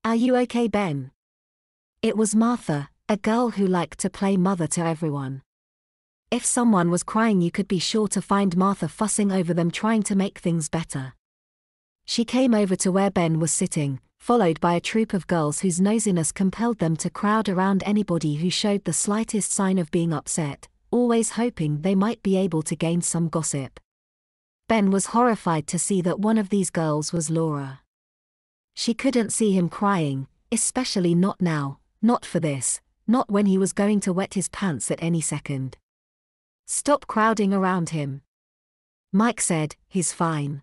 Are you okay, Ben? It was Martha, a girl who liked to play mother to everyone. If someone was crying, you could be sure to find Martha fussing over them, trying to make things better. She came over to where Ben was sitting, followed by a troop of girls whose nosiness compelled them to crowd around anybody who showed the slightest sign of being upset, always hoping they might be able to gain some gossip. Ben was horrified to see that one of these girls was Laura. She couldn't see him crying, especially not now, not for this, not when he was going to wet his pants at any second. "Stop crowding around him," Mike said. "He's fine."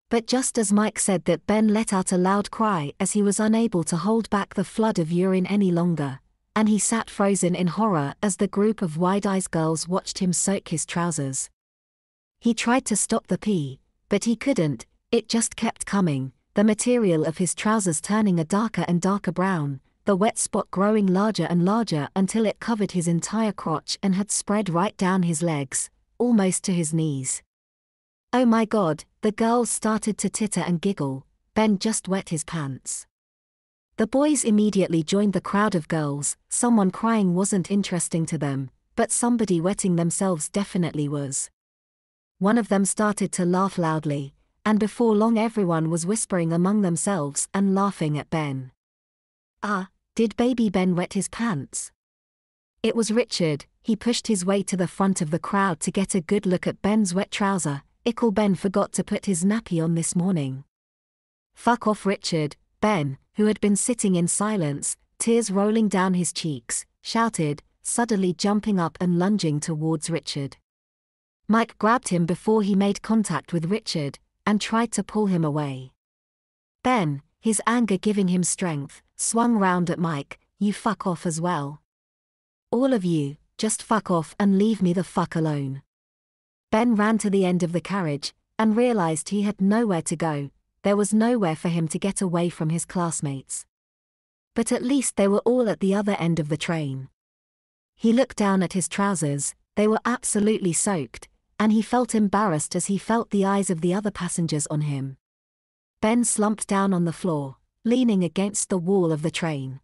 But just as Mike said that, Ben let out a loud cry as he was unable to hold back the flood of urine any longer, and he sat frozen in horror as the group of wide-eyed girls watched him soak his trousers. He tried to stop the pee, but he couldn't. It just kept coming, the material of his trousers turning a darker and darker brown, the wet spot growing larger and larger until it covered his entire crotch and had spread right down his legs, almost to his knees. "Oh my God," the girls started to titter and giggle. Ben just wet his pants. The boys immediately joined the crowd of girls. Someone crying wasn't interesting to them, but somebody wetting themselves definitely was. One of them started to laugh loudly, and before long everyone was whispering among themselves and laughing at Ben. Did baby Ben wet his pants? It was Richard. He pushed his way to the front of the crowd to get a good look at Ben's wet trouser. "Ickle, Ben forgot to put his nappy on this morning." "Fuck off, Richard," Ben, who had been sitting in silence, tears rolling down his cheeks, shouted, suddenly jumping up and lunging towards Richard. Mike grabbed him before he made contact with Richard, and tried to pull him away. Ben, his anger giving him strength, swung round at Mike. "You fuck off as well. All of you, just fuck off and leave me the fuck alone." Ben ran to the end of the carriage, and realized he had nowhere to go. There was nowhere for him to get away from his classmates. But at least they were all at the other end of the train. He looked down at his trousers. They were absolutely soaked, and he felt embarrassed as he felt the eyes of the other passengers on him. Ben slumped down on the floor, leaning against the wall of the train.